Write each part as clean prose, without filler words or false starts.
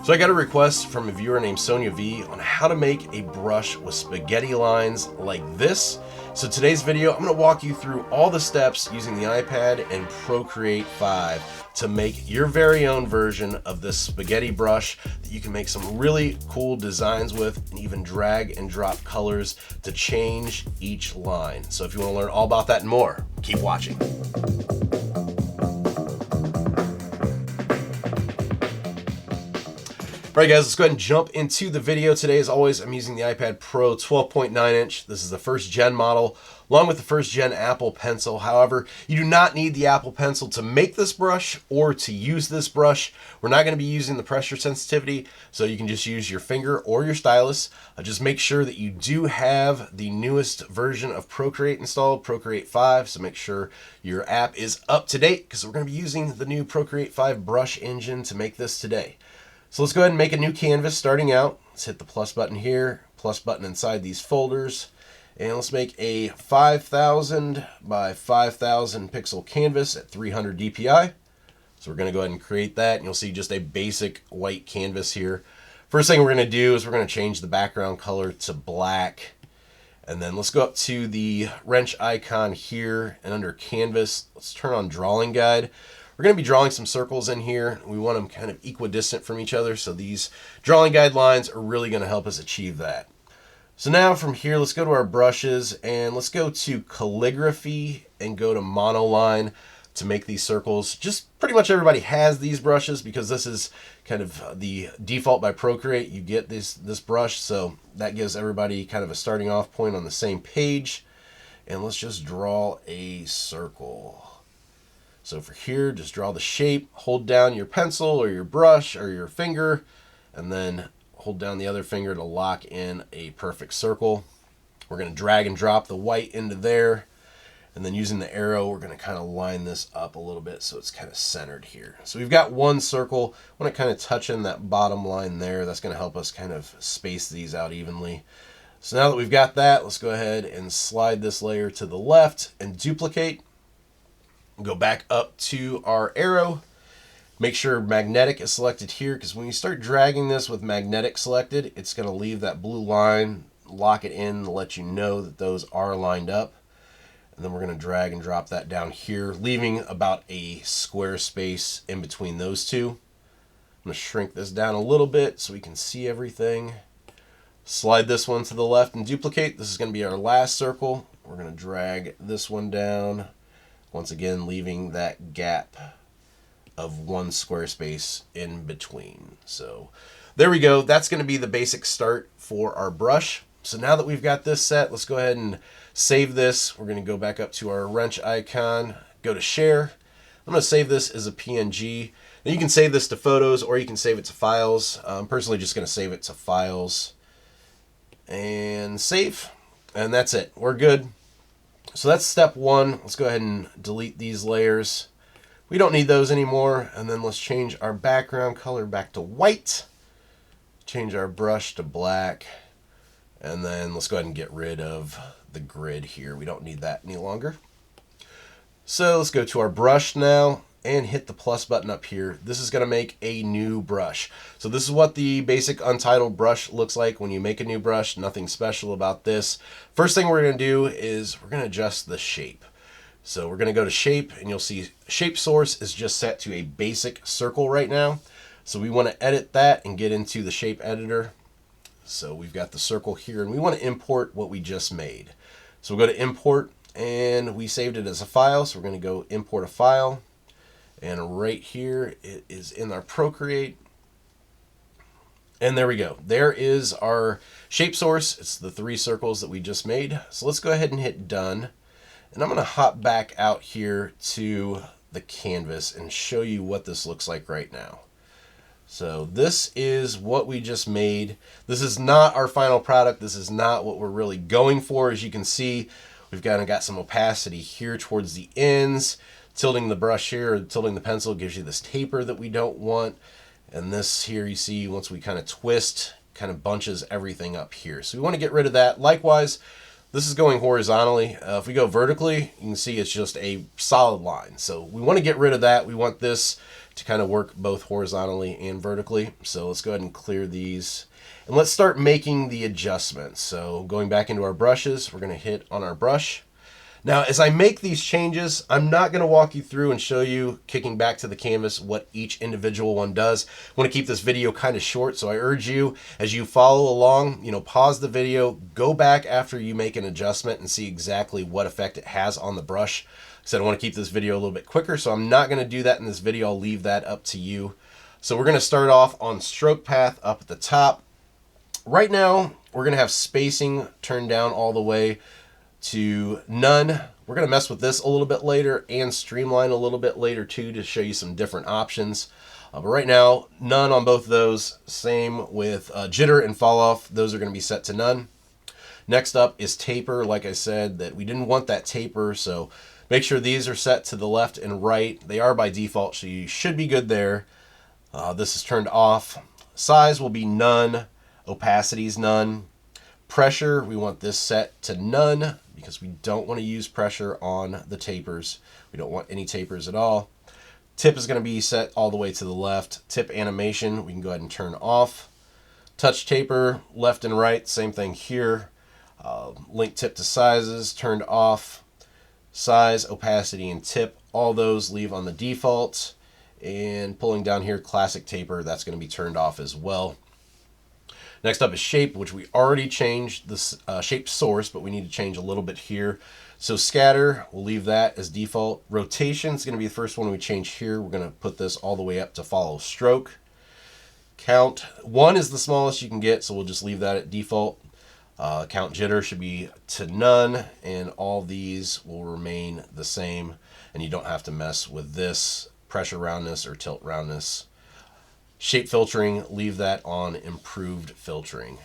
So I got a request from a viewer named Sonia V on how to make a brush with spaghetti lines like this. So today's video, I'm going to walk you through all the steps using the iPad and Procreate 5 to make your very own version of this spaghetti brush that you can make some really cool designs with and even drag and drop colors to change each line. So if you want to learn all about that and more, keep watching. All right guys, let's go ahead and jump into the video. Today, as always, I'm using the iPad Pro 12.9 inch. This is the first gen model, along with the first gen Apple Pencil. However, you do not need the Apple Pencil to make this brush or to use this brush. We're not going to be using the pressure sensitivity, so you can just use your finger or your stylus. Just make sure that you do have the newest version of Procreate installed, Procreate 5, so make sure your app is up to date because we're going to be using the new Procreate 5 brush engine to make this today. So let's go ahead and make a new canvas starting out. Let's hit the plus button here, plus button inside these folders, and let's make a 5,000 by 5,000 pixel canvas at 300 DPI. So we're going to go ahead and create that, and you'll see just a basic white canvas here. First thing we're going to do is we're going to change the background color to black, and then let's go up to the wrench icon here, and under canvas, let's turn on drawing guide. We're going to be drawing some circles in here. We want them kind of equidistant from each other, so these drawing guidelines are really going to help us achieve that. So now from here, let's go to our brushes, and let's go to calligraphy and go to monoline to make these circles. Just pretty much everybody has these brushes because this is kind of the default by Procreate. You get this brush, so that gives everybody kind of a starting off point on the same page. And let's just draw a circle. So for here, just draw the shape, hold down your pencil or your brush or your finger, and then hold down the other finger to lock in a perfect circle. We're going to drag and drop the white into there, and then using the arrow, we're going to kind of line this up a little bit so it's kind of centered here. So we've got one circle. I want to kind of touch in that bottom line there. That's going to help us kind of space these out evenly. So now that we've got that, let's go ahead and slide this layer to the left and duplicate. Go back up to our arrow. Make sure magnetic is selected here, because when you start dragging this with magnetic selected, it's going to leave that blue line, lock it in to let you know that those are lined up. And then we're going to drag and drop that down here, leaving about a square space in between those two. I'm going to shrink this down a little bit so we can see everything. Slide this one to the left and duplicate. This is going to be our last circle. We're going to drag this one down. Once again, leaving that gap of one square space in between. So there we go. That's going to be the basic start for our brush. So now that we've got this set, let's go ahead and save this. We're going to go back up to our wrench icon, go to share. I'm going to save this as a PNG. Now you can save this to photos or you can save it to files. I'm personally just going to save it to files and save. And that's it. We're good. So that's step one. Let's go ahead and delete these layers. We don't need those anymore. And then let's change our background color back to white. Change our brush to black. And then let's go ahead and get rid of the grid here. We don't need that any longer. So let's go to our brush now and hit the plus button up here. This is going to make a new brush. So this is what the basic untitled brush looks like when you make a new brush. Nothing special about this. First thing we're going to do is we're going to adjust the shape. So we're going to go to shape, and you'll see shape source is just set to a basic circle right now. So we want to edit that and get into the shape editor. So we've got the circle here, and we want to import what we just made. So we'll go to import, and we saved it as a file. So we're going to go import a file. And right here, it is in our Procreate. And there we go. There is our shape source. It's the three circles that we just made. So let's go ahead and hit done. And I'm going to hop back out here to the canvas and show you what this looks like right now. So this is what we just made. This is not our final product. This is not what we're really going for. As you can see, we've kind of got some opacity here towards the ends. Tilting the brush here or tilting the pencil gives you this taper that we don't want. And this here you see once we kind of twist, kind of bunches everything up here. So we want to get rid of that. Likewise, this is going horizontally. If we go vertically, you can see it's just a solid line. So we want to get rid of that. We want this to kind of work both horizontally and vertically. So let's go ahead and clear these. And let's start making the adjustments. So going back into our brushes, we're going to hit on our brush. Now, as I make these changes, I'm not going to walk you through and show you, kicking back to the canvas, what each individual one does. I want to keep this video kind of short, so I urge you, as you follow along, pause the video, go back after you make an adjustment and see exactly what effect it has on the brush. So I want to keep this video a little bit quicker, so I'm not going to do that in this video. I'll leave that up to you. So we're going to start off on stroke path up at the top. Right now, we're going to have spacing turned down all the way to none. We're going to mess with this a little bit later and streamline a little bit later too to show you some different options. But right now, none on both of those. Same with jitter and fall off. Those are going to be set to none. Next up is taper. Like I said, that we didn't want that taper, so make sure these are set to the left and right. They are by default, so you should be good there. This is turned off. Size will be none. Opacity is none. Pressure, we want this set to none because we don't want to use pressure on the tapers. We don't want any tapers at all. Tip is going to be set all the way to the left. Tip animation, we can go ahead and turn off. Touch taper, left and right, same thing here. Link tip to sizes, turned off. Size, opacity, and tip, all those leave on the default. And pulling down here, classic taper, that's going to be turned off as well. Next up is shape, which we already changed the shape source, but we need to change a little bit here. So scatter, we'll leave that as default. Rotation is going to be the first one we change here. We're going to put this all the way up to follow stroke. Count, 1 is the smallest you can get, so we'll just leave that at default. Count jitter should be to none, and all these will remain the same, and you don't have to mess with this pressure roundness or tilt roundness. Shape filtering, leave that on improved filtering.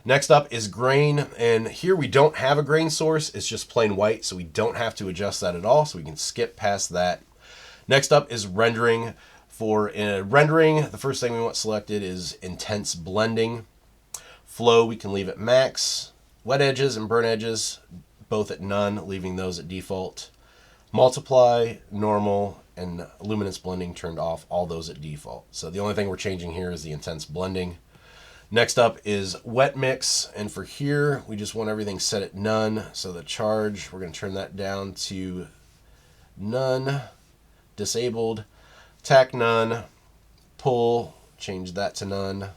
Next up is grain, and here we don't have a grain source. It's just plain white, so we don't have to adjust that at all, so we can skip past that. Next up is rendering. For rendering, the first thing we want selected is intense blending. Flow, we can leave at max. Wet edges and burnt edges, both at none, leaving those at default. Multiply, normal, and luminance blending turned off, all those at default. So the only thing we're changing here is the intense blending. Next up is wet mix, and for here we just want everything set at none. So the charge, we're going to turn that down to none. Disabled, tack none. Pull, change that to none.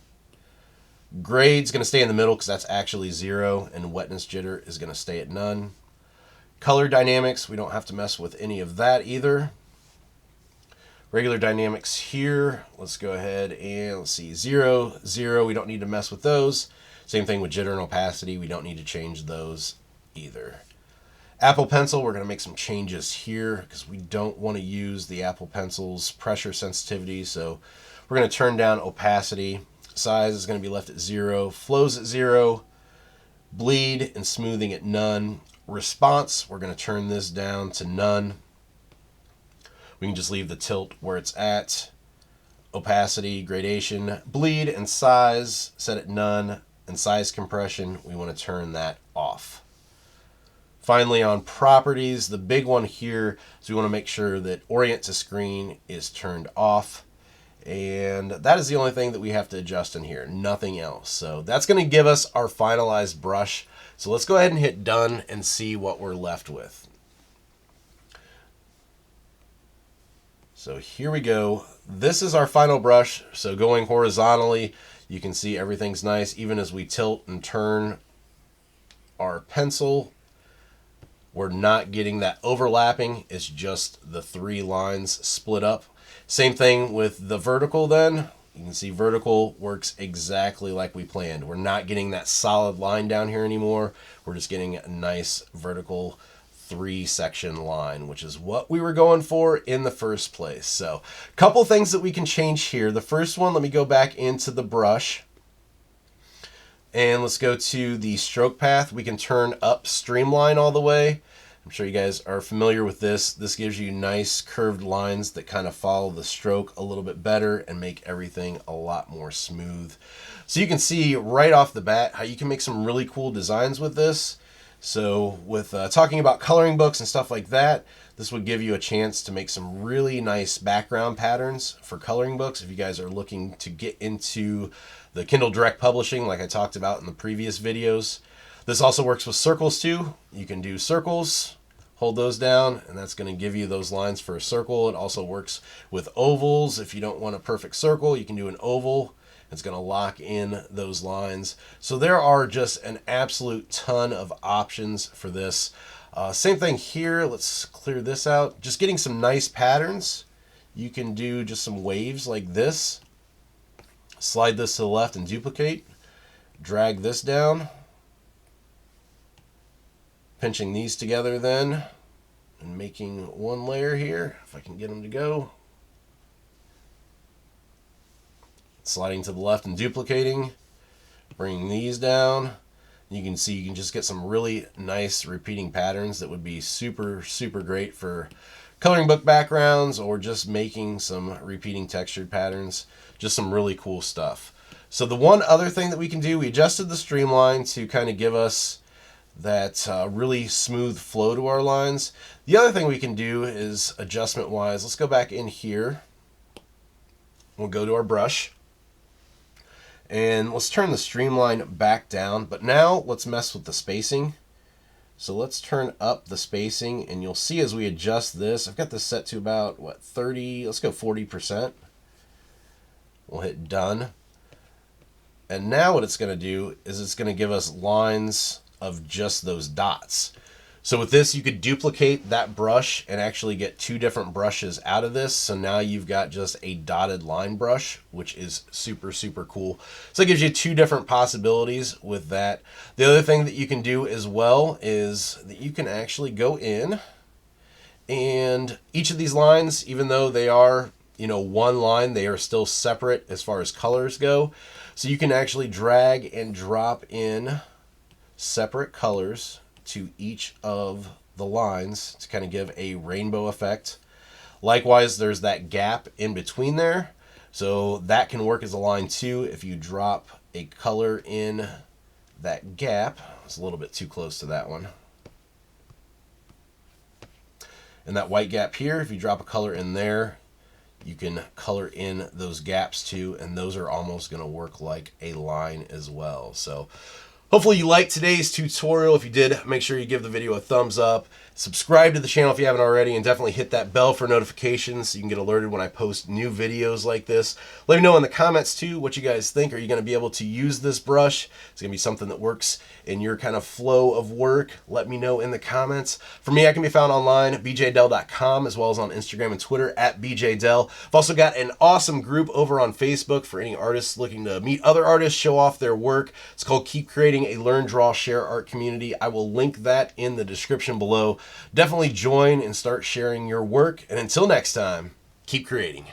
Grade's going to stay in the middle because that's actually 0, and wetness jitter is going to stay at none. Color dynamics, we don't have to mess with any of that either. Regular dynamics here, let's go ahead and let's see, 0, 0, we don't need to mess with those. Same thing with jitter and opacity, we don't need to change those either. Apple Pencil, we're going to make some changes here because we don't want to use the Apple Pencil's pressure sensitivity, so we're going to turn down opacity. Size is going to be left at 0, flows at 0, bleed and smoothing at none. Response, we're going to turn this down to none. We can just leave the tilt where it's at. Opacity, gradation, bleed, and size set at none. And size compression, we want to turn that off. Finally, on properties, the big one here is we want to make sure that orient to screen is turned off. And that is the only thing that we have to adjust in here, nothing else. So that's going to give us our finalized brush. So let's go ahead and hit done and see what we're left with. So here we go. This is our final brush. So going horizontally, you can see everything's nice. Even as we tilt and turn our pencil, we're not getting that overlapping. It's just the 3 lines split up. Same thing with the vertical then. You can see vertical works exactly like we planned. We're not getting that solid line down here anymore. We're just getting a nice vertical 3-section line, which is what we were going for in the first place. So a couple things that we can change here. The first one, let me go back into the brush and let's go to the stroke path. We can turn up streamline all the way. I'm sure you guys are familiar with this. This gives you nice curved lines that kind of follow the stroke a little bit better and make everything a lot more smooth. So you can see right off the bat how you can make some really cool designs with this. So with talking about coloring books and stuff like that, this would give you a chance to make some really nice background patterns for coloring books if you guys are looking to get into the Kindle Direct Publishing like I talked about in the previous videos. This also works with circles too. You can do circles, hold those down, and that's going to give you those lines for a circle. It also works with ovals. If you don't want a perfect circle, you can do an oval. It's going to lock in those lines. So there are just an absolute ton of options for this. Same thing here. Let's clear this out. Just getting some nice patterns. You can do just some waves like this. Slide this to the left and duplicate. Drag this down. Pinching these together then and making one layer here, if I can get them to go. Sliding to the left and duplicating, bringing these down. You can see you can just get some really nice repeating patterns that would be super, super great for coloring book backgrounds or just making some repeating textured patterns. Just some really cool stuff. So the one other thing that we can do, we adjusted the streamline to kind of give us that really smooth flow to our lines. The other thing we can do is adjustment wise, let's go back in here. We'll go to our brush and let's turn the streamline back down, but now let's mess with the spacing. So let's turn up the spacing, and you'll see as we adjust this, I've got this set to about what, 30, let's go 40%. We'll hit done. And now what it's going to do is it's going to give us lines of just those dots. So with this, you could duplicate that brush and actually get two different brushes out of this. So now you've got just a dotted line brush, which is super, super cool. So it gives you two different possibilities with that. The other thing that you can do as well is that you can actually go in and each of these lines, even though they are, you know, one line, they are still separate as far as colors go. So you can actually drag and drop in separate colors to each of the lines to kind of give a rainbow effect. Likewise, there's that gap in between there. So that can work as a line too. If you drop a color in that gap, it's a little bit too close to that one. And that white gap here, if you drop a color in there, you can color in those gaps too, and those are almost going to work like a line as well. So hopefully you liked today's tutorial. If you did, make sure you give the video a thumbs up. Subscribe to the channel if you haven't already, and definitely hit that bell for notifications so you can get alerted when I post new videos like this. Let me know in the comments too what you guys think. Are you going to be able to use this brush? It's going to be something that works in your kind of flow of work. Let me know in the comments. For me, I can be found online at bjdell.com as well as on Instagram and Twitter at bjdell. I've also got an awesome group over on Facebook for any artists looking to meet other artists, show off their work. It's called Keep Creating, a Learn, Draw, Share Art community. I will link that in the description below. Definitely join and start sharing your work. And until next time, keep creating.